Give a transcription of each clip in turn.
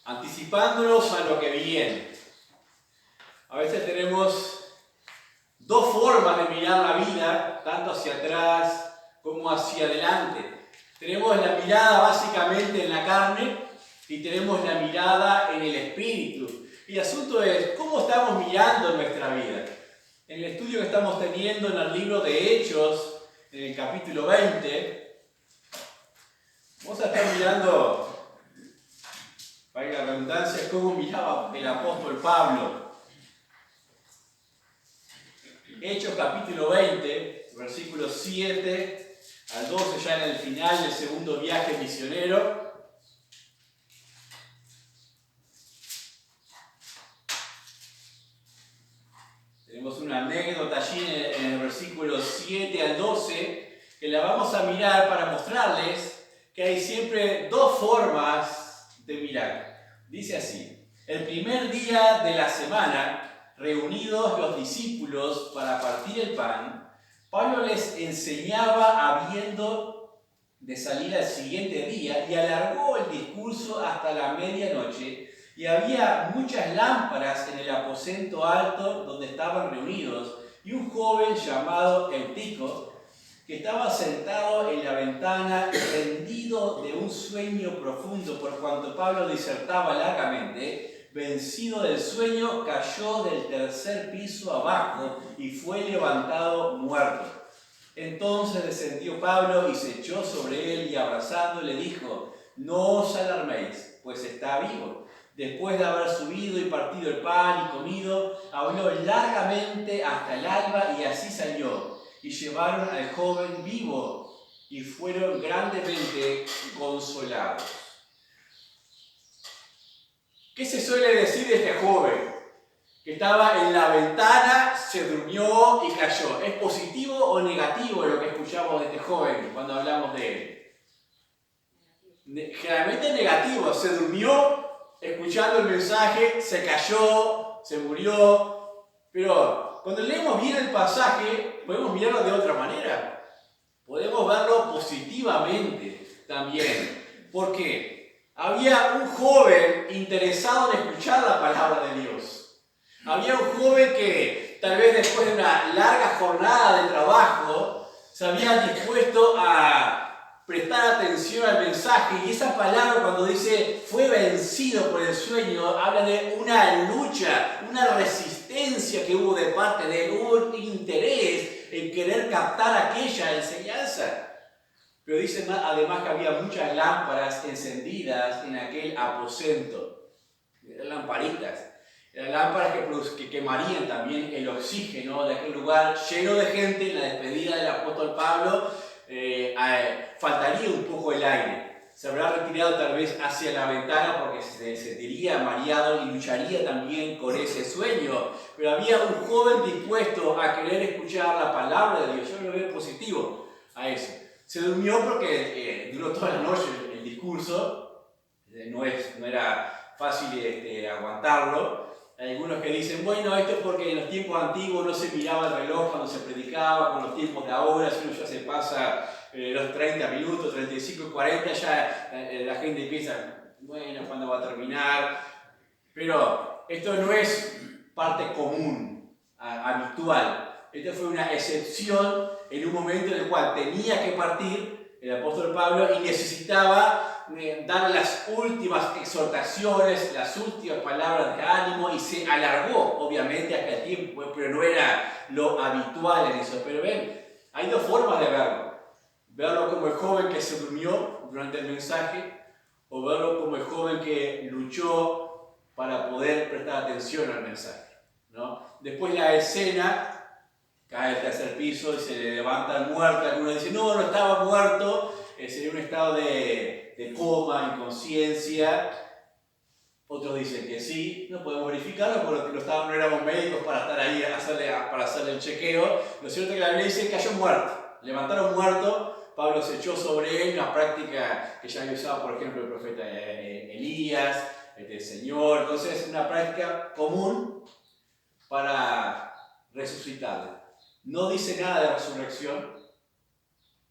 anticipándonos a lo que viene. A veces tenemos dos formas de mirar la vida, tanto hacia atrás como hacia adelante. Tenemos la mirada básicamente en la carne y tenemos la mirada en el espíritu. Y el asunto es, ¿cómo estamos mirando nuestra vida? En el estudio que estamos teniendo en el libro de Hechos, en el capítulo 20, vamos a estar mirando, para la redundancia, cómo miraba el apóstol Pablo. Hechos capítulo 20, versículos 7 al 12, ya en el final del segundo viaje misionero. Tenemos una anécdota allí en el versículo 7 al 12, que la vamos a mirar para mostrarles que hay siempre dos formas de mirar. Dice así: el primer día de la semana, reunidos los discípulos para partir el pan, Pablo les enseñaba habiendo de salir al siguiente día y alargó el discurso hasta la medianoche. Y había muchas lámparas en el aposento alto donde estaban reunidos, y un joven llamado Eutico, que estaba sentado en la ventana, rendido de un sueño profundo, por cuanto Pablo disertaba largamente, vencido del sueño, cayó del tercer piso abajo y fue levantado muerto. Entonces descendió Pablo y se echó sobre él y abrazándole dijo: no os alarméis, pues está vivo. Después de haber subido y partido el pan y comido, habló largamente hasta el alba y así salió. Y llevaron al joven vivo y fueron grandemente consolados. ¿Qué se suele decir de este joven? Que estaba en la ventana, se durmió y cayó. ¿Es positivo o negativo lo que escuchamos de este joven cuando hablamos de él? Generalmente negativo. Se durmió escuchando el mensaje, se cayó, se murió. Pero cuando leemos bien el pasaje, podemos mirarlo de otra manera. Podemos verlo positivamente también. ¿Por qué? Había un joven interesado en escuchar la palabra de Dios. Había un joven que tal vez después de una larga jornada de trabajo se había dispuesto a prestar atención al mensaje, y esa palabra cuando dice fue vencido por el sueño habla de una lucha, una resistencia que hubo de parte de él, un interés en querer captar aquella enseñanza. Pero dice además que había muchas lámparas encendidas en aquel aposento, eran lamparitas. Eran lámparas que quemarían también el oxígeno de aquel lugar lleno de gente. En la despedida del apóstol Pablo faltaría un poco el aire. Se habrá retirado tal vez hacia la ventana porque se sentiría mareado y lucharía también con ese sueño. Pero había un joven dispuesto a querer escuchar la palabra de Dios. Yo lo veo positivo a eso. Se durmió porque duró toda la noche el discurso. No era fácil aguantarlo. Hay algunos que dicen, bueno, esto es porque en los tiempos antiguos no se miraba el reloj cuando se predicaba, con los tiempos de ahora, si uno ya se pasa los 30 minutos, 35, 40, ya la gente piensa, bueno, ¿cuándo va a terminar? Pero esto no es parte común, habitual. Esta fue una excepción en un momento en el cual tenía que partir el apóstol Pablo y necesitaba dar las últimas exhortaciones, las últimas palabras de ánimo, y se alargó obviamente hasta el tiempo, pero no era lo habitual en eso. Pero ven, hay dos formas de verlo como el joven que se durmió durante el mensaje, o verlo como el joven que luchó para poder prestar atención al mensaje, ¿no? Después la escena, cae al tercer piso y se le levanta el muerto. Algunos dicen, no estaba muerto, sería un estado de coma, inconsciencia. Otros dicen que sí, no podemos verificarlo porque no éramos médicos para estar ahí para hacerle el chequeo. Lo cierto es que la Biblia dice que cayó muerto, levantaron muerto. Pablo se echó sobre él, una práctica que ya había usado, por ejemplo, el profeta Elías, el Señor. Entonces es una práctica común para resucitarle. No dice nada de resurrección,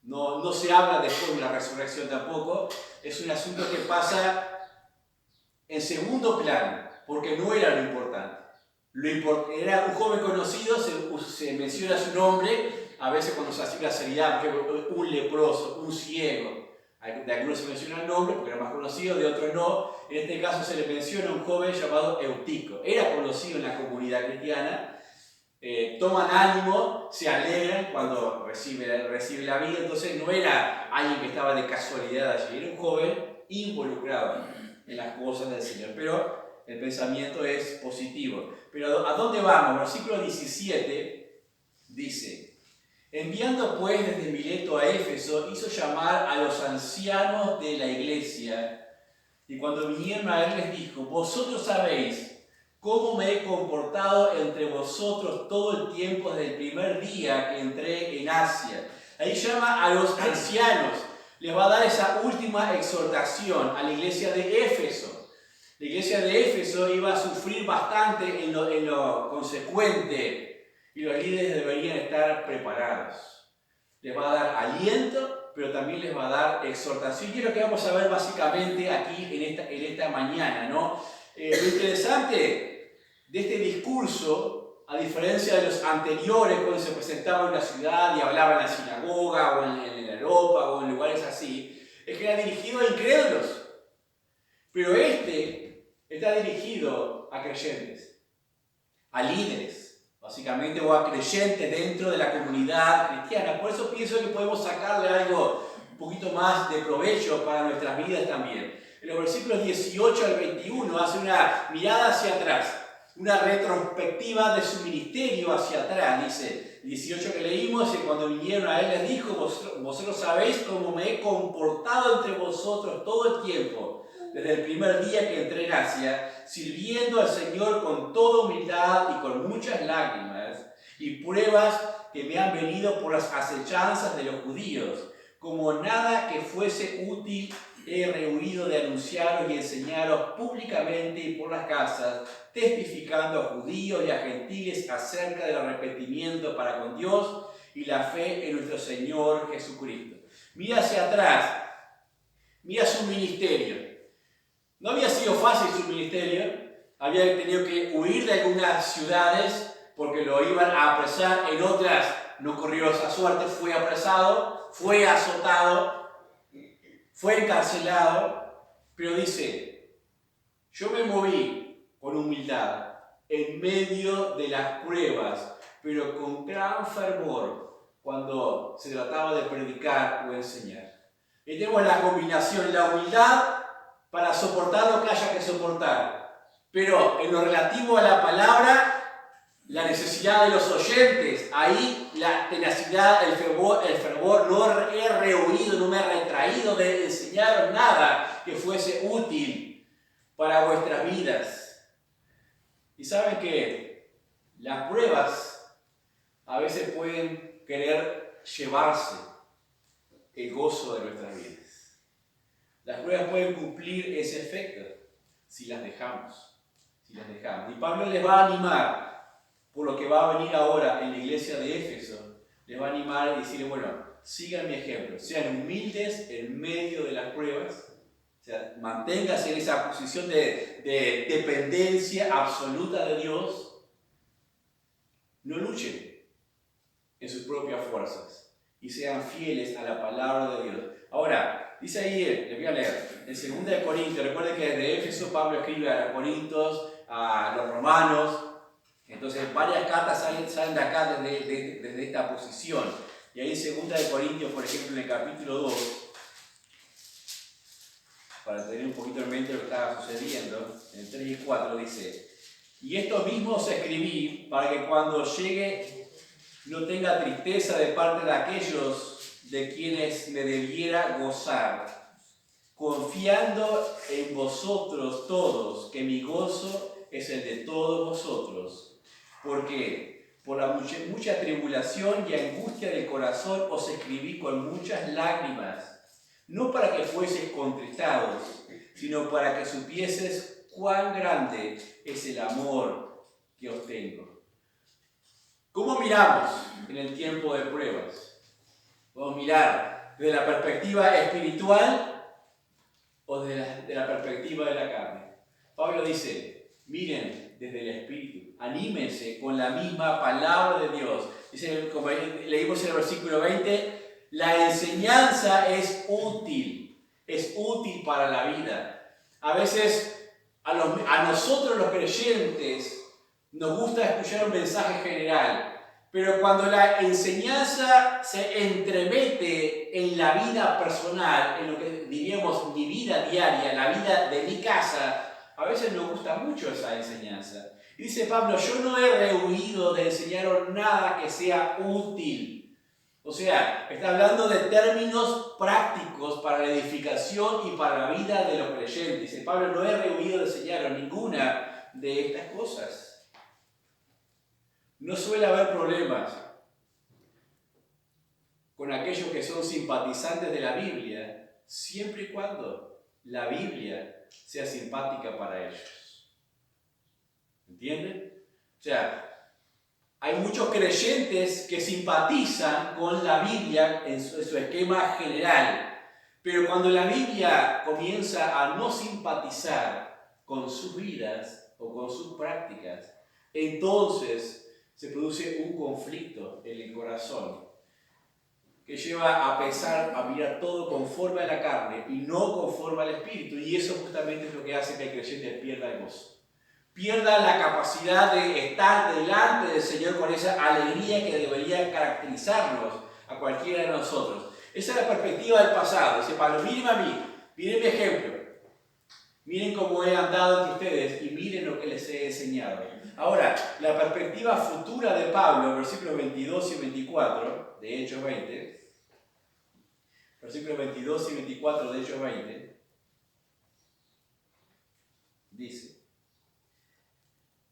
no se habla después de la resurrección tampoco. Es un asunto que pasa en segundo plano, porque no era lo importante. Era un joven conocido, se menciona su nombre, a veces cuando se hacía la seriedad, por ejemplo, un leproso, un ciego. De algunos se menciona el nombre porque era más conocido, de otros no. En este caso se le menciona un joven llamado Eutico. Era conocido en la comunidad cristiana. Toman ánimo, se alegran cuando recibe la vida. Entonces no era alguien que estaba de casualidad allí, era un joven involucrado en las cosas del Señor. Pero el pensamiento es positivo. Pero ¿a dónde vamos? Versículo 17 dice: enviando pues desde Mileto a Éfeso, hizo llamar a los ancianos de la iglesia, y cuando vinieron a él les dijo: vosotros sabéis cómo me he comportado entre vosotros todo el tiempo desde el primer día que entré en Asia. Ahí llama a los ancianos, les va a dar esa última exhortación a la iglesia de Éfeso. La iglesia de Éfeso iba a sufrir bastante en lo consecuente, y los líderes deberían estar preparados. Les va a dar aliento, pero también les va a dar exhortación. Y es lo que vamos a ver básicamente aquí en esta mañana, ¿no? Lo interesante de este discurso, a diferencia de los anteriores, cuando se presentaba en la ciudad y hablaba en la sinagoga o en el aerópago o en lugares así, es que era dirigido a incrédulos. Pero este está dirigido a creyentes, a líderes, básicamente, o a creyentes dentro de la comunidad cristiana. Por eso pienso que podemos sacarle algo un poquito más de provecho para nuestras vidas también. En los versículos 18 al 21 hace una mirada hacia atrás, una retrospectiva de su ministerio hacia atrás. Dice, 18 que leímos, y cuando vinieron a él les dijo: vosotros sabéis cómo me he comportado entre vosotros todo el tiempo, desde el primer día que entré en Asia, sirviendo al Señor con toda humildad y con muchas lágrimas y pruebas que me han venido por las acechanzas de los judíos. Como nada que fuese útil, he rehuido de anunciaros y enseñaros públicamente y por las casas, testificando a judíos y a gentiles acerca del arrepentimiento para con Dios y la fe en nuestro Señor Jesucristo. Mira hacia atrás, mira su ministerio. No había sido fácil su ministerio, había tenido que huir de algunas ciudades porque lo iban a apresar, en otras no corrió esa suerte, fue apresado, fue azotado, fue encarcelado, pero dice: yo me moví con humildad en medio de las pruebas, pero con gran fervor cuando se trataba de predicar o enseñar. Y tenemos la combinación, la humildad para soportar lo que haya que soportar, pero en lo relativo a la palabra, la necesidad de los oyentes, ahí la tenacidad, el fervor, no he rehuido, no me he retraído de enseñaros nada que fuese útil para vuestras vidas. Y saben que las pruebas a veces pueden querer llevarse el gozo de nuestras vidas. Las pruebas pueden cumplir ese efecto si las dejamos. Y Pablo les va a animar por lo que va a venir ahora en la iglesia de Éfeso. Les va a animar y decirles: bueno, sigan mi ejemplo, sean humildes en medio de las pruebas, o sea, manténganse en esa posición de dependencia absoluta de Dios. No luchen en sus propias fuerzas y sean fieles a la palabra de Dios. Ahora, dice ahí, les voy a leer, en 2 Corintios, recuerden que desde Éfeso Pablo escribe a los Corintios, a los romanos, entonces varias cartas salen de acá desde esta posición. Y ahí en 2 Corintios, por ejemplo, en el capítulo 2, para tener un poquito en mente lo que estaba sucediendo, en el 3 y 4 dice: y esto mismo os escribí para que cuando llegue no tenga tristeza de parte de aquellos de quienes me debiera gozar, confiando en vosotros todos, que mi gozo es el de todos vosotros, porque por la mucha tribulación y angustia del corazón os escribí con muchas lágrimas, no para que fueseis contristados, sino para que supieses cuán grande es el amor que os tengo. ¿Cómo miramos en el tiempo de pruebas? ¿Podemos mirar desde la perspectiva espiritual o desde la perspectiva de la carne? Pablo dice, miren desde el Espíritu, anímense con la misma palabra de Dios. Dice, como leímos en el versículo 20, la enseñanza es útil para la vida. A veces a nosotros los creyentes nos gusta escuchar un mensaje general, pero cuando la enseñanza se entremete en la vida personal, en lo que diríamos mi vida diaria, la vida de mi casa, a veces nos gusta mucho esa enseñanza. Y dice Pablo, yo no he rehuido de enseñaros nada que sea útil. O sea, está hablando de términos prácticos para la edificación y para la vida de los creyentes. Dice Pablo, no he rehuido de enseñaros ninguna de estas cosas. No suele haber problemas con aquellos que son simpatizantes de la Biblia, siempre y cuando la Biblia sea simpática para ellos. ¿Entienden? O sea, hay muchos creyentes que simpatizan con la Biblia en su esquema general, pero cuando la Biblia comienza a no simpatizar con sus vidas o con sus prácticas, entonces se produce un conflicto en el corazón que lleva a pensar, a mirar todo conforme a la carne y no conforme al Espíritu. Y eso justamente es lo que hace que el creyente pierda el gozo. Pierda la capacidad de estar delante del Señor con esa alegría que debería caracterizarnos a cualquiera de nosotros. Esa es la perspectiva del pasado. Dice Pablo, miren a mí, miren mi ejemplo. Miren cómo he andado entre ustedes y miren lo que les he enseñado. Ahora, la perspectiva futura de Pablo, versículos 22 y 24 de Hechos 20, versículos 22 y 24 de Hechos 20, dice,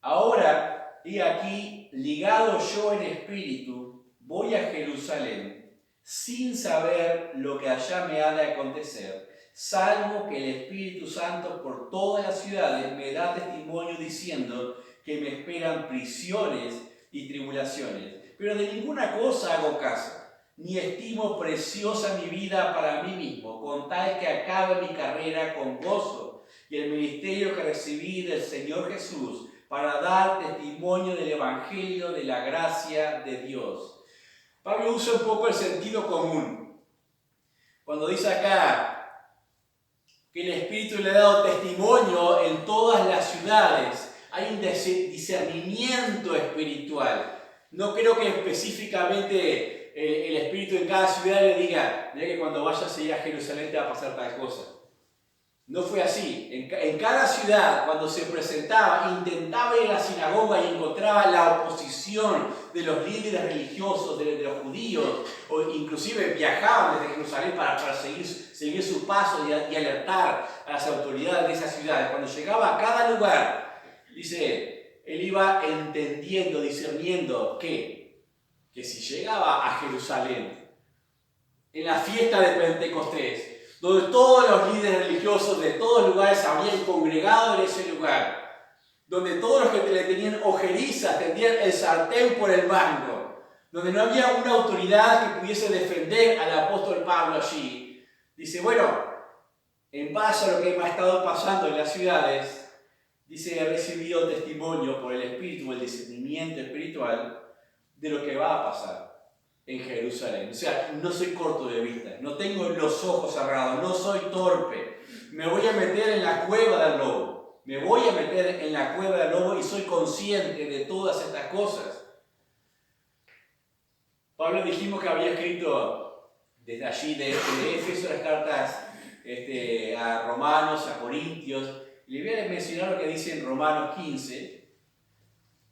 ahora, he aquí, ligado yo en espíritu, voy a Jerusalén, sin saber lo que allá me ha de acontecer, salvo que el Espíritu Santo por todas las ciudades me da testimonio diciendo que me esperan prisiones y tribulaciones. Pero de ninguna cosa hago caso, ni estimo preciosa mi vida para mí mismo, con tal que acabe mi carrera con gozo y el ministerio que recibí del Señor Jesús para dar testimonio del Evangelio de la gracia de Dios. Pablo usa un poco el sentido común. Cuando dice acá que el Espíritu le ha dado testimonio en todas las ciudades, hay un discernimiento espiritual. No creo que específicamente el Espíritu en cada ciudad le diga, mira que cuando vayas a ir a Jerusalén te va a pasar tal cosa. No fue así. En cada ciudad, cuando se presentaba, intentaba ir a la sinagoga y encontraba la oposición de los líderes religiosos, de los judíos, o inclusive viajaban desde Jerusalén para seguir su paso y alertar a las autoridades de esas ciudades. Cuando llegaba a cada lugar, dice, él iba entendiendo, discerniendo que si llegaba a Jerusalén, en la fiesta de Pentecostés, donde todos los líderes religiosos de todos los lugares habían congregado en ese lugar, donde todos los que le tenían ojerizas tendían el sartén por el mango, donde no había una autoridad que pudiese defender al apóstol Pablo allí. Dice, bueno, en base a lo que me ha estado pasando en las ciudades, dice, he recibido testimonio por el Espíritu, el discernimiento espiritual, de lo que va a pasar en Jerusalén. O sea, no soy corto de vista, no tengo los ojos cerrados, no soy torpe. Me voy a meter en la cueva del lobo. Me voy a meter en la cueva del lobo y soy consciente de todas estas cosas. Pablo dijimos que había escrito desde allí, de Éfeso, las cartas a Romanos, a Corintios. Y le voy a mencionar lo que dice en Romanos 15,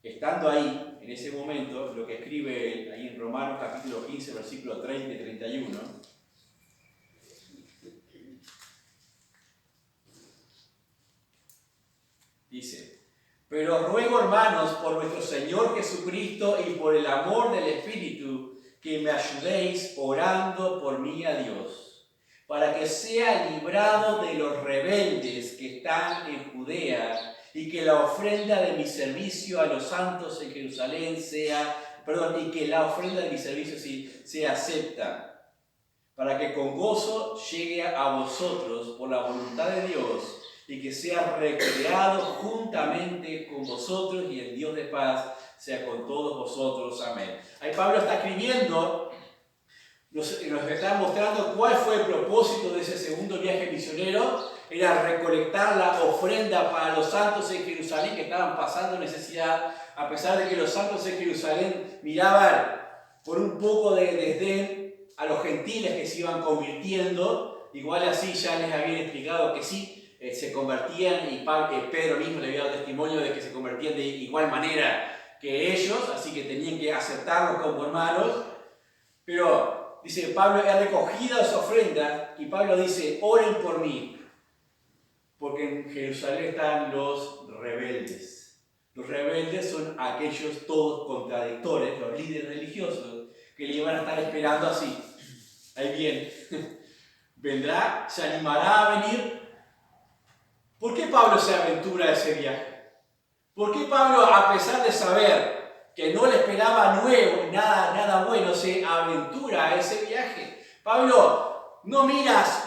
estando ahí, en ese momento, lo que escribe ahí en Romanos capítulo 15, versículos 30 y 31. Dice, pero ruego, hermanos, por nuestro Señor Jesucristo y por el amor del Espíritu, que me ayudéis orando por mí a Dios, para que sea librado de los rebeldes que están en Judea, y que la ofrenda de mi servicio a los santos en Jerusalén sea acepta, para que con gozo llegue a vosotros por la voluntad de Dios y que sea recreado juntamente con vosotros, y el Dios de paz sea con todos vosotros. Amén. Ahí Pablo está escribiendo, nos está mostrando cuál fue el propósito de ese segundo viaje misionero. Era recolectar la ofrenda para los santos en Jerusalén que estaban pasando necesidad, a pesar de que los santos en Jerusalén miraban por un poco de desdén a los gentiles que se iban convirtiendo. Igual así ya les habían explicado que sí, se convertían, y Pedro mismo le había dado testimonio de que se convertían de igual manera que ellos, así que tenían que aceptarlos como hermanos. Pero dice Pablo, he recogido su ofrenda, y Pablo dice, oren por mí, porque en Jerusalén están los rebeldes. Los rebeldes son aquellos todos contradictores, los líderes religiosos, que le iban a estar esperando así. Ahí viene. Vendrá, se animará a venir. ¿Por qué Pablo se aventura a ese viaje? ¿Por qué Pablo, a pesar de saber que no le esperaba nada bueno, se aventura a ese viaje? Pablo no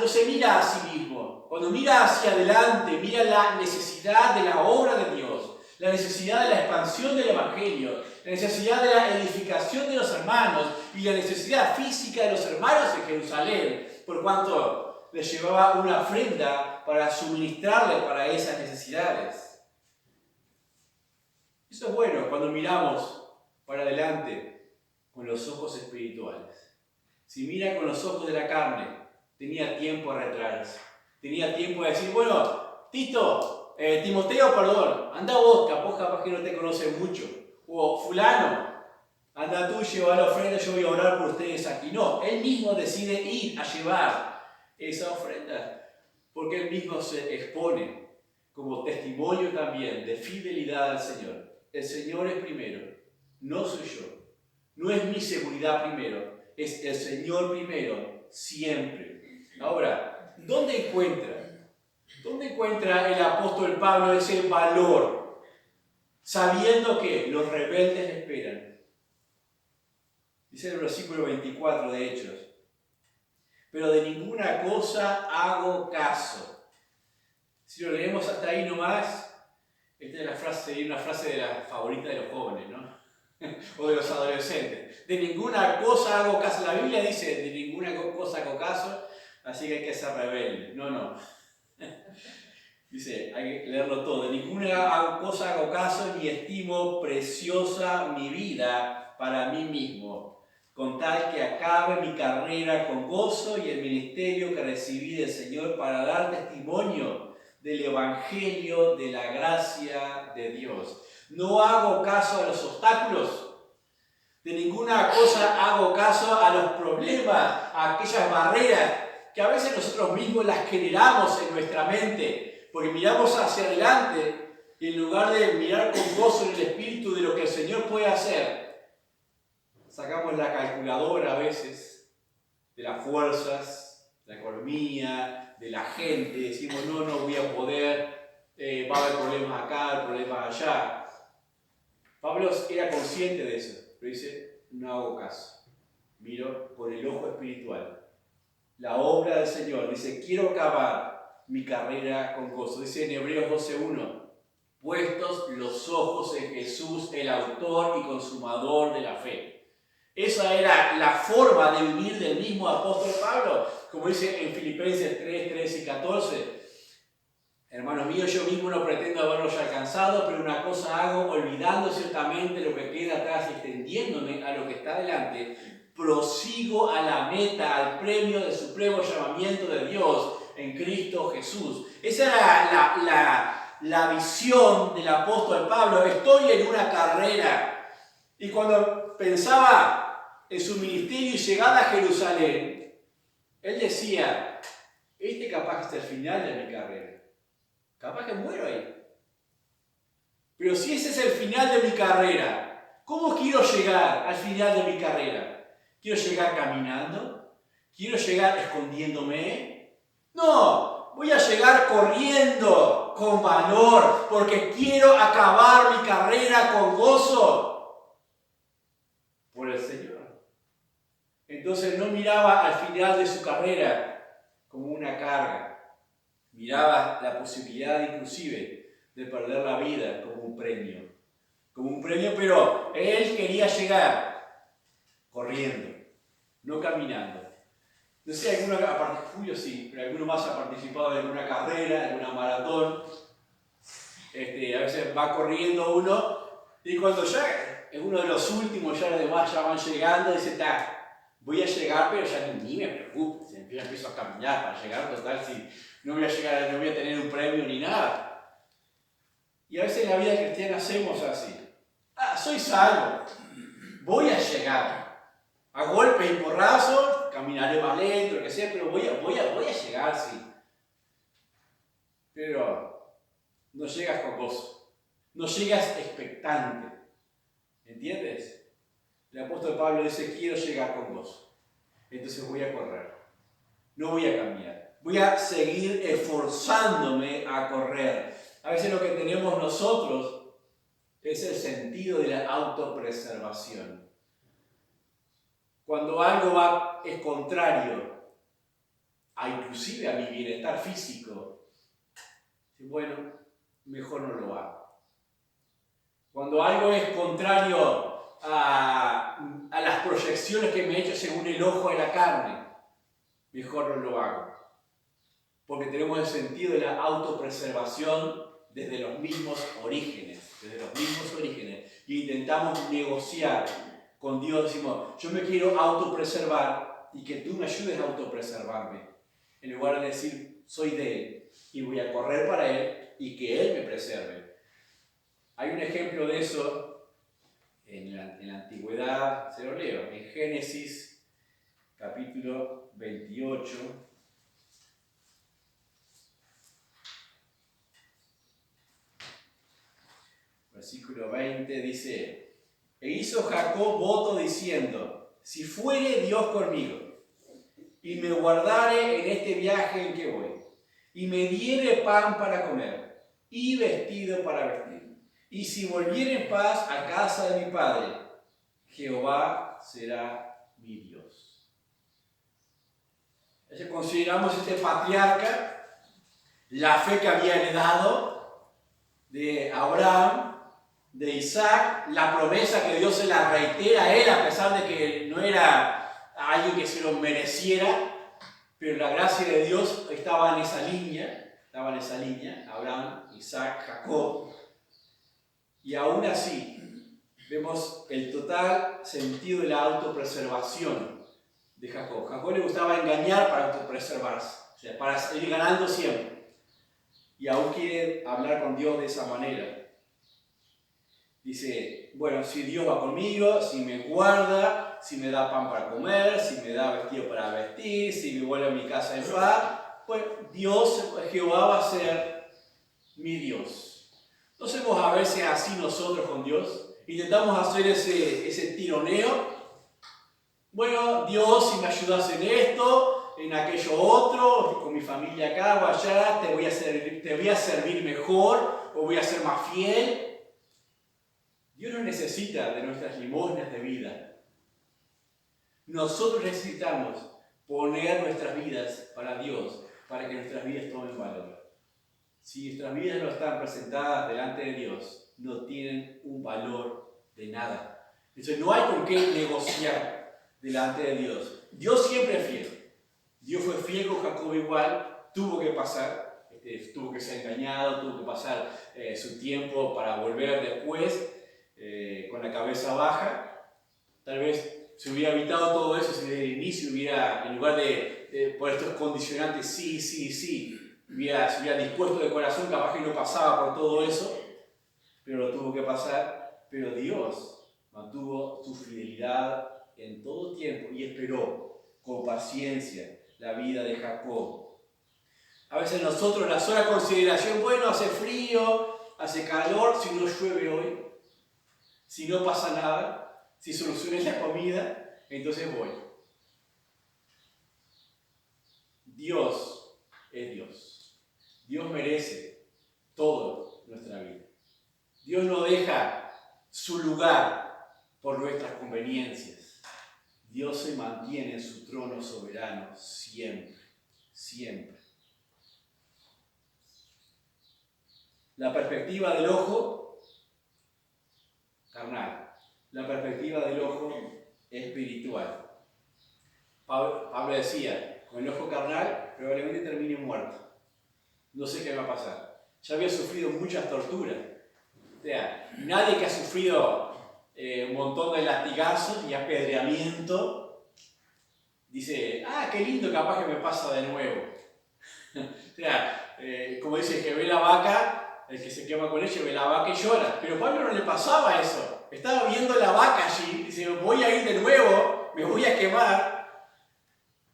se mira a sí mismo. Cuando mira hacia adelante, mira la necesidad de la obra de Dios, la necesidad de la expansión del Evangelio, la necesidad de la edificación de los hermanos y la necesidad física de los hermanos en Jerusalén, por cuanto les llevaba una ofrenda para suministrarles para esas necesidades. Eso es bueno cuando miramos para adelante con los ojos espirituales. Si mira con los ojos de la carne, tenía tiempo a retraerse. Tenía tiempo de decir, bueno, Timoteo, perdón, anda vos, capaz que no te conoce mucho. O fulano, anda tú, lleva la ofrenda, yo voy a orar por ustedes aquí. No, él mismo decide ir a llevar esa ofrenda, porque él mismo se expone como testimonio también de fidelidad al Señor. El Señor es primero, no soy yo. No es mi seguridad primero, es el Señor primero, siempre. Ahora, ¿dónde encuentra el apóstol Pablo ese valor, sabiendo que los rebeldes le esperan? Dice el versículo 24 de Hechos, pero de ninguna cosa hago caso. Si lo leemos hasta ahí nomás, esta es una frase de la favorita de los jóvenes, ¿no? O de los adolescentes. De ninguna cosa hago caso. La Biblia dice, de ninguna cosa hago caso, así que hay que ser rebelde. No. Dice, hay que leerlo todo. De ninguna cosa hago caso, ni estimo preciosa mi vida para mí mismo, con tal que acabe mi carrera con gozo y el ministerio que recibí del Señor para dar testimonio del Evangelio de la gracia de Dios. No hago caso a los obstáculos. De ninguna cosa hago caso a los problemas, a aquellas barreras que a veces nosotros mismos las generamos en nuestra mente, porque miramos hacia adelante y en lugar de mirar con gozo en el espíritu de lo que el Señor puede hacer, sacamos la calculadora a veces de las fuerzas, de la economía, de la gente, decimos no voy a poder, va a haber problemas acá, problemas allá. Pablo era consciente de eso, pero dice, no hago caso, miro por el ojo espiritual. La obra del Señor, dice, quiero acabar mi carrera con gozo. Dice en Hebreos 12:1, puestos los ojos en Jesús, el autor y consumador de la fe. Esa era la forma de vivir del mismo apóstol Pablo, como dice en Filipenses 3 y 14. Hermanos míos, yo mismo no pretendo haberlos ya alcanzado, pero una cosa hago, olvidando ciertamente lo que queda atrás y extendiéndome a lo que está delante, prosigo a la meta, al premio del supremo llamamiento de Dios en Cristo Jesús. Esa era la visión del apóstol Pablo. Estoy en una carrera. Y cuando pensaba en su ministerio y llegada a Jerusalén, él decía, capaz que es el final de mi carrera. Capaz que muero ahí. Pero si ese es el final de mi carrera, ¿cómo quiero llegar al final de mi carrera? ¿Quiero llegar caminando? ¿Quiero llegar escondiéndome? No, voy a llegar corriendo con valor porque quiero acabar mi carrera con gozo por el Señor. Entonces no miraba al final de su carrera como una carga, Miraba la posibilidad inclusive de perder la vida como un premio. Como un premio, pero él quería llegar corriendo, no caminando. No sé, alguno, aparte Julio sí, pero alguno más ha participado en alguna carrera, en una maratón. A veces va corriendo uno y cuando ya es uno de los últimos, ya los demás ya van llegando, dice, voy a llegar, pero ya ni me preocupo, empiezo a caminar para llegar, total, si no voy a llegar, no voy a tener un premio ni nada. Y a veces en la vida cristiana hacemos así. Soy salvo, voy a llegar. A golpes y porrazos, caminaré más lento, lo que sea, pero voy a llegar, sí. Pero no llegas con gozo, no llegas expectante. ¿Entiendes? El apóstol Pablo dice, quiero llegar con gozo. Entonces voy a correr, no voy a caminar. Voy a seguir esforzándome a correr. A veces lo que tenemos nosotros es el sentido de la autopreservación. Cuando algo es contrario inclusive a mi bienestar físico, bueno, mejor no lo hago. Cuando algo es contrario a las proyecciones que me he hecho según el ojo de la carne, mejor no lo hago. Porque tenemos el sentido de la autopreservación desde los mismos orígenes. Y intentamos negociar con Dios, decimos, yo me quiero autopreservar y que tú me ayudes a autopreservarme. En lugar de decir, soy de Él y voy a correr para Él y que Él me preserve. Hay un ejemplo de eso en la antigüedad, se lo leo, en Génesis capítulo 28. Versículo 20 dice, e hizo Jacob voto diciendo, si fuere Dios conmigo, y me guardare en este viaje en que voy, y me diere pan para comer, y vestido para vestir, y si volviere en paz a casa de mi padre, Jehová será mi Dios. Entonces consideramos este patriarca, la fe que había heredado de Abraham, de Isaac, la promesa que Dios se la reitera a él, a pesar de que no era alguien que se lo mereciera, pero la gracia de Dios estaba en esa línea, Abraham, Isaac, Jacob, y aún así vemos el total sentido de la autopreservación de Jacob. Jacob le gustaba engañar para autopreservarse, o sea, para salir ganando siempre, y aún quiere hablar con Dios de esa manera. Dice, bueno, si Dios va conmigo, si me guarda, si me da pan para comer, si me da vestido para vestir, si me vuelve a mi casa en paz, pues Jehová va a ser mi Dios. ¿No hacemos a veces así nosotros con Dios? Intentamos hacer ese tironeo. Bueno, Dios, si me ayudas en esto, en aquello otro, con mi familia acá o allá, te voy a servir mejor o voy a ser más fiel. Dios no necesita de nuestras limosnas de vida. Nosotros necesitamos poner nuestras vidas para Dios, para que nuestras vidas tomen valor. Si nuestras vidas no están presentadas delante de Dios, no tienen un valor de nada. Entonces no hay con qué negociar delante de Dios. Dios siempre es fiel. Dios fue fiel con Jacob igual, tuvo que pasar, tuvo que ser engañado, tuvo que pasar su tiempo para volver después. Con la cabeza baja, tal vez se hubiera evitado todo eso si desde el inicio hubiera, en lugar de por estos condicionantes, sí, se hubiera dispuesto de corazón, capaz que no pasaba por todo eso, pero lo tuvo que pasar. Pero Dios mantuvo su fidelidad en todo tiempo y esperó con paciencia la vida de Jacob. A veces nosotros la sola consideración, bueno, hace frío, hace calor, si no llueve hoy, si no pasa nada, si soluciones la comida, entonces voy. Dios es Dios. Dios merece toda nuestra vida. Dios no deja su lugar por nuestras conveniencias. Dios se mantiene en su trono soberano siempre, siempre. La perspectiva del ojo carnal, la perspectiva del ojo espiritual. Pablo decía, con el ojo carnal probablemente termine muerto. No sé qué me va a pasar. Ya había sufrido muchas torturas. O sea, nadie que ha sufrido un montón de latigazos y apedreamiento dice, qué lindo, capaz que me pasa de nuevo. O sea, como dice el que ve la vaca, el que se quema con leche ve la vaca y llora. Pero a Pablo no le pasaba eso. Estaba viendo la vaca allí, dice, voy a ir de nuevo, me voy a quemar.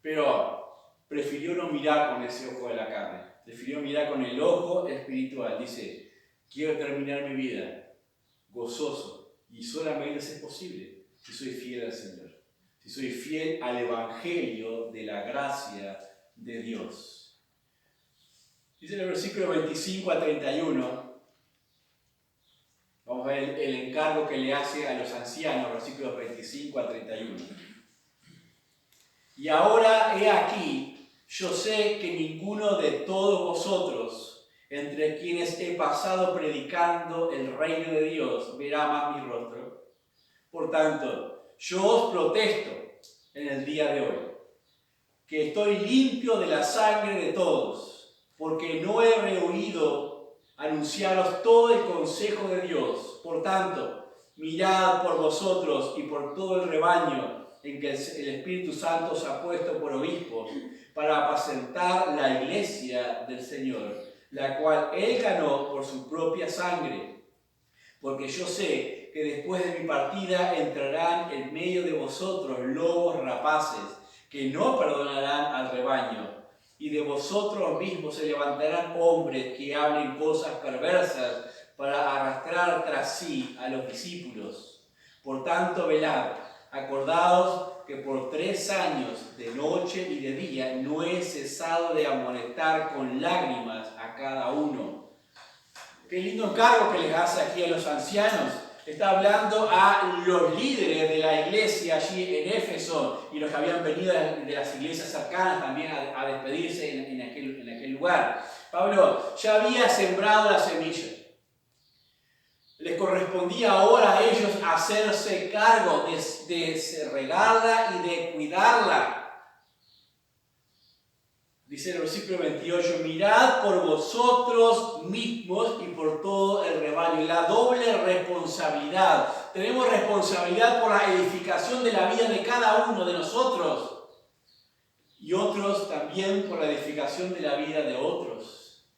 Pero prefirió no mirar con ese ojo de la carne. Prefirió mirar con el ojo espiritual. Dice, quiero terminar mi vida gozoso. Y solamente es posible si soy fiel al Señor. Si soy fiel al Evangelio de la gracia de Dios. Dice en el versículo 25 a 31. Vamos a ver el encargo que le hace a los ancianos, versículos 25 a 31. Y ahora he aquí, yo sé que ninguno de todos vosotros, entre quienes he pasado predicando el reino de Dios, verá más mi rostro. Por tanto, yo os protesto en el día de hoy, que estoy limpio de la sangre de todos, porque no he rehuido anunciaros todo el consejo de Dios. Por tanto, mirad por vosotros y por todo el rebaño en que el Espíritu Santo os ha puesto por obispos, para apacentar la iglesia del Señor, la cual Él ganó por su propia sangre. Porque yo sé que después de mi partida entrarán en medio de vosotros lobos rapaces, que no perdonarán al rebaño. Y de vosotros mismos se levantarán hombres que hablen cosas perversas para arrastrar tras sí a los discípulos. Por tanto, velad, acordaos que por 3 años, de noche y de día, no he cesado de amonestar con lágrimas a cada uno. Qué lindo encargo que les hace aquí a los ancianos. Está hablando a los líderes de la iglesia allí en Éfeso y los que habían venido de las iglesias cercanas también a despedirse en aquel lugar. Pablo ya había sembrado la semilla. Les correspondía ahora a ellos hacerse cargo de regarla y de cuidarla. Dice el versículo 28, mirad por vosotros mismos y por todo el rebaño. La doble responsabilidad. Tenemos responsabilidad por la edificación de la vida de cada uno de nosotros. Y otros también por la edificación de la vida de otros.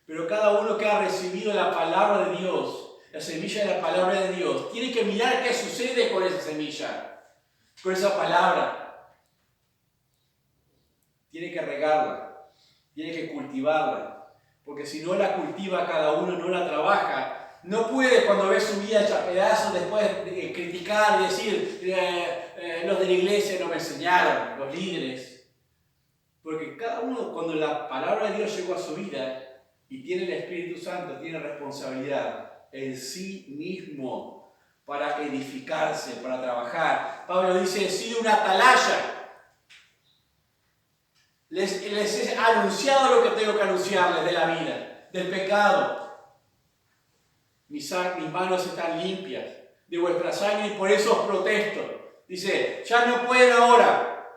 Pero cada uno que ha recibido la palabra de Dios, la semilla de la palabra de Dios, tiene que mirar qué sucede con esa semilla, con esa palabra. Tiene que regarla, tiene que cultivarla, porque si no la cultiva cada uno, no la trabaja, no puede cuando ve su vida hecha pedazos después criticar y decir los de la iglesia no me enseñaron, los líderes, porque cada uno cuando la palabra de Dios llegó a su vida y tiene el Espíritu Santo, tiene responsabilidad en sí mismo para edificarse, para trabajar. Pablo dice, he sido una atalaya. Les he anunciado lo que tengo que anunciarles de la vida, del pecado. Mis manos están limpias de vuestra sangre y por eso os protesto. Dice, ya no pueden ahora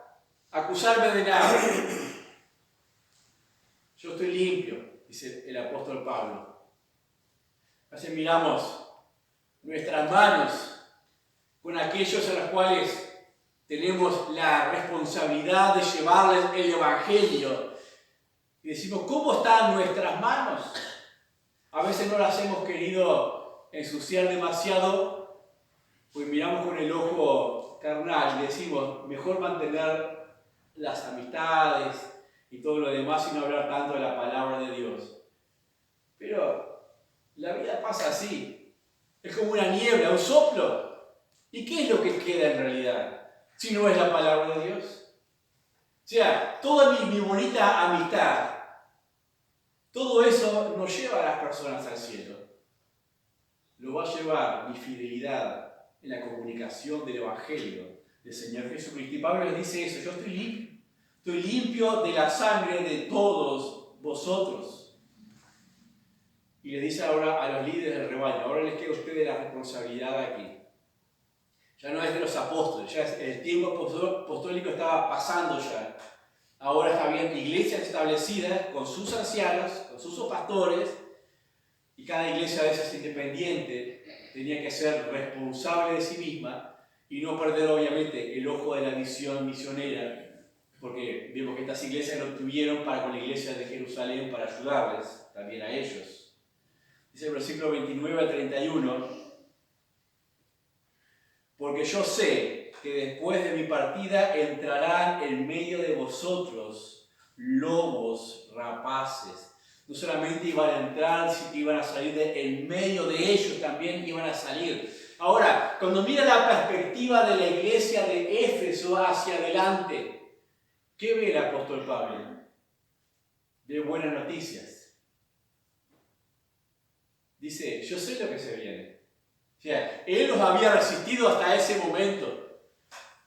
acusarme de nada. Yo estoy limpio, dice el apóstol Pablo. Así miramos nuestras manos con aquellos a los cuales tenemos la responsabilidad de llevarles el Evangelio. Y decimos, ¿cómo están nuestras manos? A veces no las hemos querido ensuciar demasiado, pues miramos con el ojo carnal y decimos, mejor mantener las amistades y todo lo demás y no hablar tanto de la palabra de Dios. Pero la vida pasa así. Es como una niebla, un soplo. ¿Y qué es lo que queda en realidad? Si no es la palabra de Dios. O sea, toda mi bonita amistad, todo eso no lleva a las personas al cielo. Lo va a llevar mi fidelidad en la comunicación del Evangelio del Señor Jesucristo. Y Pablo les dice eso, yo estoy limpio. Estoy limpio de la sangre de todos vosotros. Y le dice ahora a los líderes del rebaño, ahora les queda a ustedes la responsabilidad aquí. Ya no es de los apóstoles, ya el tiempo apostólico estaba pasando ya. Ahora está bien iglesias establecidas con sus ancianos, con sus pastores, y cada iglesia de esas independiente tenía que ser responsable de sí misma y no perder obviamente el ojo de la visión misionera, porque vemos que estas iglesias lo tuvieron para con la iglesia de Jerusalén para ayudarles también a ellos. Dice el versículo 29 al 31, porque yo sé que después de mi partida entrarán en medio de vosotros lobos rapaces. No solamente iban a entrar, sino que iban a salir en medio de ellos también iban a salir. Ahora, cuando mira la perspectiva de la iglesia de Éfeso hacia adelante, ¿qué ve el apóstol Pablo? Ve buenas noticias. Dice, yo sé lo que se viene. O sea, él los había resistido hasta ese momento,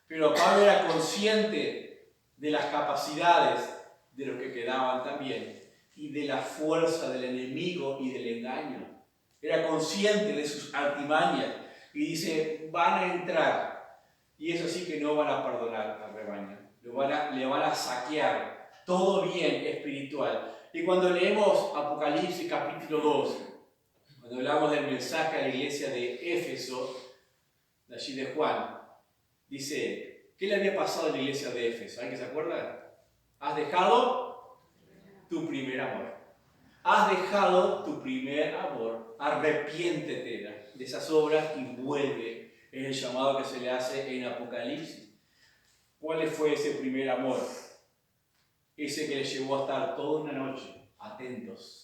pero Pablo era consciente de las capacidades de los que quedaban también y de la fuerza del enemigo y del engaño. Era consciente de sus artimañas y dice, van a entrar y eso sí que no van a perdonar al rebaño, le van a saquear todo bien espiritual. Y cuando leemos Apocalipsis capítulo 2, cuando hablamos del mensaje a la iglesia de Éfeso, de allí de Juan, dice, ¿qué le había pasado a la iglesia de Éfeso? ¿Alguien se acuerda? Has dejado tu primer amor. Has dejado tu primer amor. Arrepiéntete de esas obras y vuelve. Es el llamado que se le hace en Apocalipsis. ¿Cuál fue ese primer amor? Ese que les llevó a estar toda una noche atentos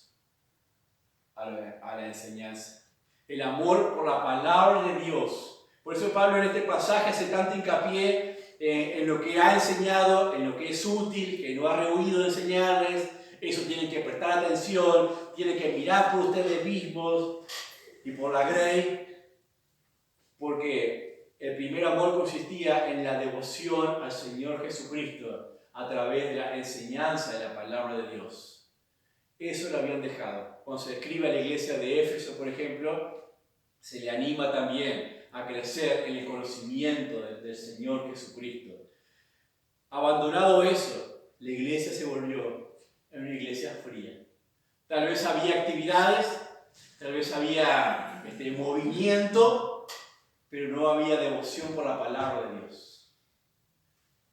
a la enseñanza. El amor por la palabra de Dios. Por eso Pablo en este pasaje hace tanto hincapié en lo que ha enseñado, en lo que es útil, que no ha rehuido de enseñarles. Eso tienen que prestar atención, tienen que mirar por ustedes mismos y por la grey, porque el primer amor consistía en la devoción al Señor Jesucristo a través de la enseñanza de la palabra de Dios. Eso lo habían dejado. Cuando se escribe a la iglesia de Éfeso, por ejemplo, se le anima también a crecer en el conocimiento del Señor Jesucristo. Abandonado eso, la iglesia se volvió en una iglesia fría. Tal vez había actividades, tal vez había movimiento, pero no había devoción por la palabra de Dios.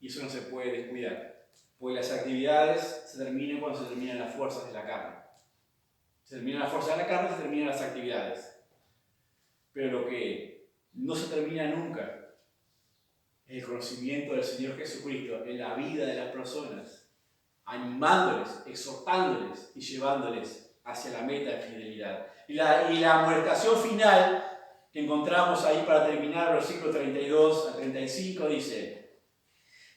Y eso no se puede descuidar. Porque las actividades se terminan cuando se terminan las fuerzas de la carne. Se terminan las fuerzas de la carne, se terminan las actividades. Pero lo que no se termina nunca es el conocimiento del Señor Jesucristo en la vida de las personas, animándoles, exhortándoles y llevándoles hacia la meta de fidelidad. Y la amonestación final que encontramos ahí para terminar, versículo 32 a 35, dice: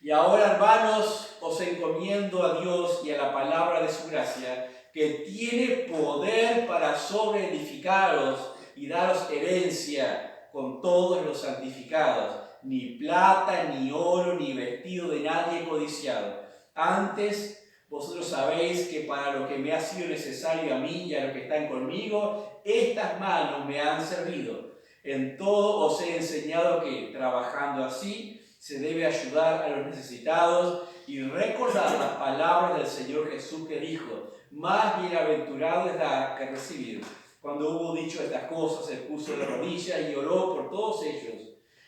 y ahora, hermanos, os encomiendo a Dios y a la palabra de su gracia, que tiene poder para sobreedificaros y daros herencia con todos los santificados. Ni plata, ni oro, ni vestido de nadie codiciado. Antes, vosotros sabéis que para lo que me ha sido necesario a mí y a los que están conmigo, estas manos me han servido. En todo os he enseñado que, trabajando así, se debe ayudar a los necesitados y recordar las palabras del Señor Jesús que dijo: más bienaventurado es dar que recibir. Cuando hubo dicho estas cosas, se puso de rodillas y oró por todos ellos.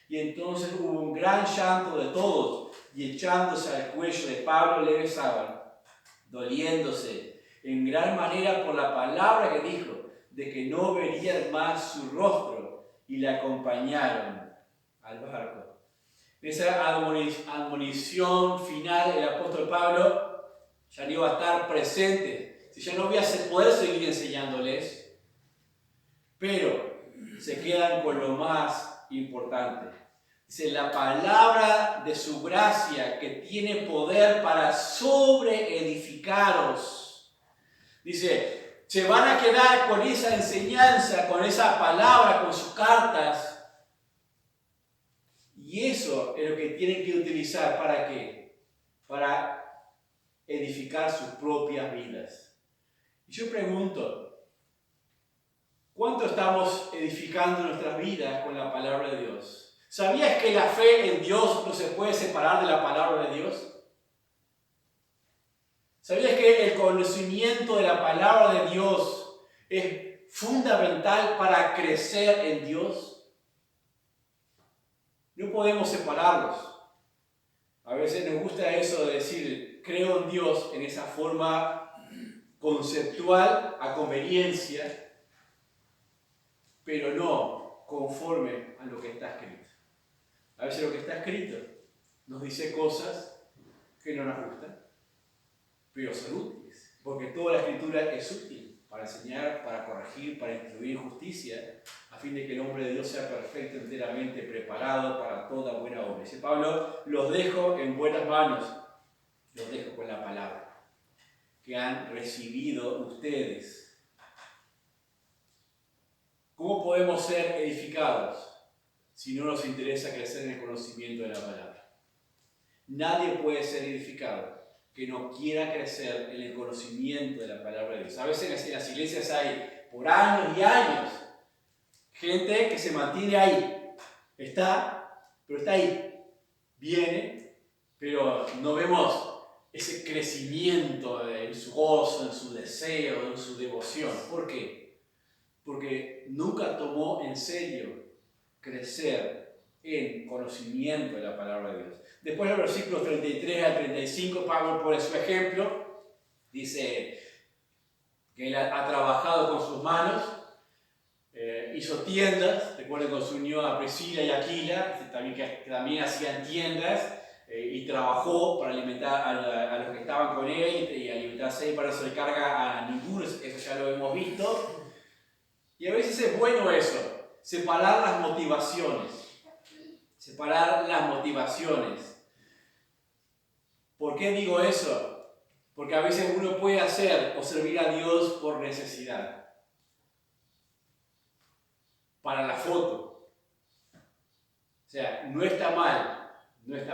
Y entonces hubo un gran llanto de todos, y echándose al cuello de Pablo le besaban, doliéndose en gran manera por la palabra que dijo, de que no verían más su rostro, y le acompañaron al barco. Esa admonición final, el apóstol Pablo ya no iba a estar presente, si ya no voy a poder seguir enseñándoles, pero se quedan con lo más importante. Dice, la palabra de su gracia que tiene poder para sobreedificaros. Dice, se van a quedar con esa enseñanza, con esa palabra, con sus cartas. Y eso es lo que tienen que utilizar, ¿para qué? Para edificar sus propias vidas. Y yo pregunto, ¿Cuánto estamos edificando nuestras vidas con la palabra de Dios? ¿Sabías que la fe en Dios no se puede separar de la palabra de Dios? ¿Sabías que el conocimiento de la palabra de Dios es fundamental para crecer en Dios? No podemos separarlos. A veces nos gusta eso de decir, creo en Dios en esa forma conceptual, a conveniencia, pero no conforme a lo que está escrito. A veces lo que está escrito nos dice cosas que no nos gustan, pero son útiles, porque toda la escritura es útil para enseñar, para corregir, para instruir justicia, a fin de que el hombre de Dios sea perfecto, enteramente preparado para toda buena obra. Dice Pablo, los dejo en buenas manos, los dejo con la palabra que han recibido ustedes. ¿Cómo podemos ser edificados si no nos interesa crecer en el conocimiento de la palabra? Nadie puede ser edificado que no quiera crecer en el conocimiento de la palabra de Dios. A veces en las iglesias hay por años y años gente que se mantiene ahí. Pero está ahí. Viene, pero no vemos ese crecimiento en su gozo, en su deseo, en su devoción. ¿Por qué? Porque nunca tomó en serio crecer en conocimiento de la palabra de Dios. Después en los versículos 33 al 35, Pablo pone su ejemplo. Dice que él ha trabajado con sus manos, hizo tiendas. Recuerden que se unió a Priscila y Aquila, que también hacían tiendas, y trabajó para alimentar a los que estaban con él y alimentarse, para eso le carga a ninguno, eso ya lo hemos visto. Y a veces es bueno eso, separar las motivaciones. ¿Por qué digo eso? Porque a veces uno puede hacer o servir a Dios por necesidad. Para la foto. O sea, no está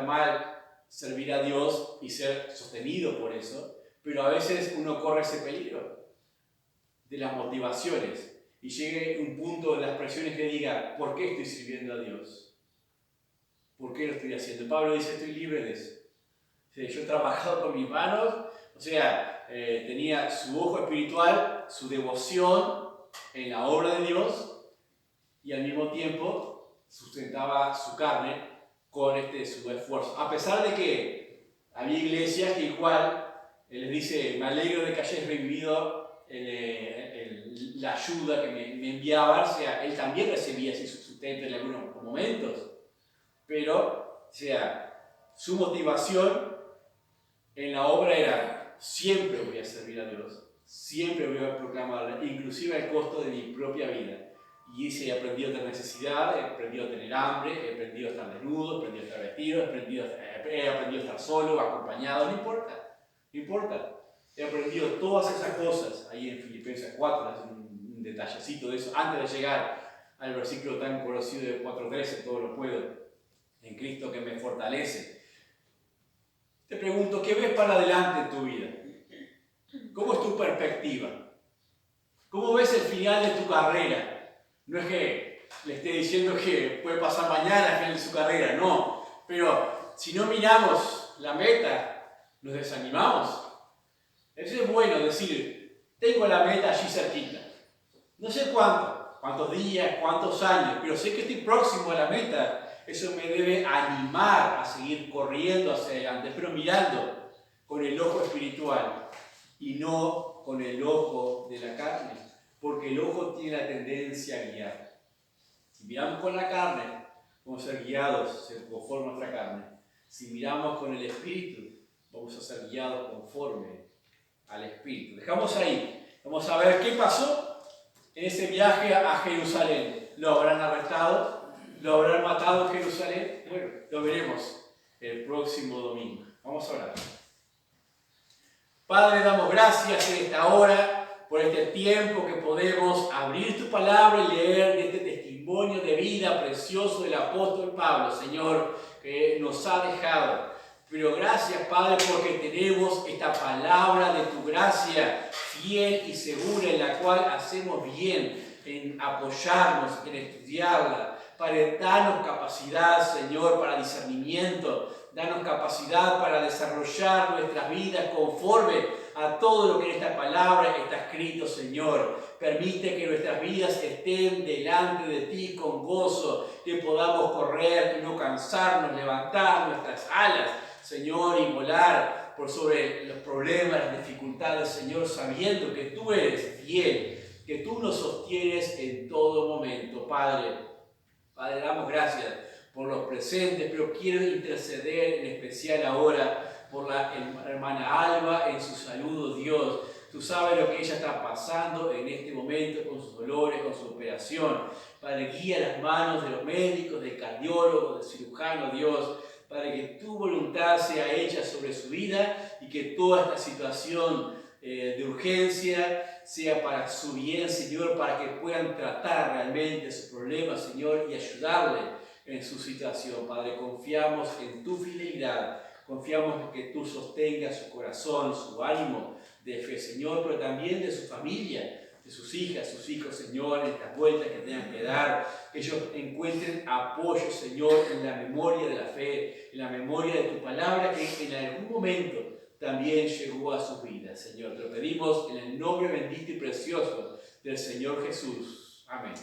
mal servir a Dios y ser sostenido por eso, pero a veces uno corre ese peligro de las motivaciones y llegue un punto de las presiones que diga, ¿por qué estoy sirviendo a Dios? ¿Por qué lo estoy haciendo? Pablo dice, estoy libre de eso. O sea, yo he trabajado con mis manos, tenía su ojo espiritual, su devoción en la obra de Dios, y al mismo tiempo sustentaba su carne con su esfuerzo. A pesar de que había iglesias que igual les dice, me alegro de que hayáis revivido la ayuda que me enviaban, o sea, él también recibía así su sustento en algunos momentos, pero, su motivación en la obra era, siempre voy a servir a Dios, siempre voy a proclamarla, inclusive al costo de mi propia vida. Y dice, he aprendido a tener necesidad, he aprendido a tener hambre, he aprendido a estar desnudo, he aprendido a estar vestido, he aprendido a estar solo, acompañado, no importa. He aprendido todas esas cosas, ahí en Filipenses 4, es un detallecito de eso, antes de llegar al versículo tan conocido de 4:13, todo lo puedo en Cristo que me fortalece. Te pregunto, ¿qué ves para adelante en tu vida? ¿Cómo es tu perspectiva? ¿Cómo ves el final de tu carrera? No es que le esté diciendo que puede pasar mañana al final de su carrera, no. Pero si no miramos la meta, nos desanimamos. Eso es bueno decir, tengo la meta allí cerquita. No sé cuántos días, cuántos años, pero sé que estoy próximo a la meta. Eso me debe animar a seguir corriendo hacia adelante, pero mirando con el ojo espiritual y no con el ojo de la carne. Porque el ojo tiene la tendencia a guiar. Si miramos con la carne, vamos a ser guiados conforme a nuestra carne. Si miramos con el Espíritu, vamos a ser guiados conforme al Espíritu. Dejamos ahí. Vamos a ver qué pasó en ese viaje a Jerusalén. ¿Lo habrán arrestado? ¿Lo habrán matado en Jerusalén? Bueno, lo veremos el próximo domingo. Vamos a orar. Padre, damos gracias en esta hora por este tiempo que podemos abrir tu palabra y leer de este testimonio de vida precioso del apóstol Pablo, Señor, que nos ha dejado. Pero gracias, Padre, porque tenemos esta palabra de tu gracia fiel y segura en la cual hacemos bien en apoyarnos, en estudiarla. Padre, danos capacidad, Señor, para discernimiento. Danos capacidad para desarrollar nuestras vidas conforme a todo lo que en esta palabra está escrito, Señor. Permite que nuestras vidas estén delante de ti con gozo, que podamos correr y no cansarnos, levantar nuestras alas, Señor, y volar por sobre los problemas, las dificultades, Señor, sabiendo que tú eres fiel, que tú nos sostienes en todo momento, Padre. Padre, damos gracias por los presentes, pero quiero interceder en especial ahora por la hermana Alba en su salud, Dios. Tú sabes lo que ella está pasando en este momento con sus dolores, con su operación. Padre, guía las manos de los médicos, del cardiólogo, del cirujano, Dios, para que tu voluntad sea hecha sobre su vida y que toda esta situación de urgencia sea para su bien, Señor, para que puedan tratar realmente su problema, Señor, y ayudarle en su situación. Padre, confiamos en tu fidelidad, confiamos en que tú sostengas su corazón, su ánimo de fe, Señor, pero también de su familia, de sus hijas, sus hijos, Señor, en estas vueltas que tengan que dar, que ellos encuentren apoyo, Señor, en la memoria de la fe, en la memoria de tu palabra, que en algún momento también llegó a sus vidas, Señor. Te lo pedimos en el nombre bendito y precioso del Señor Jesús. Amén.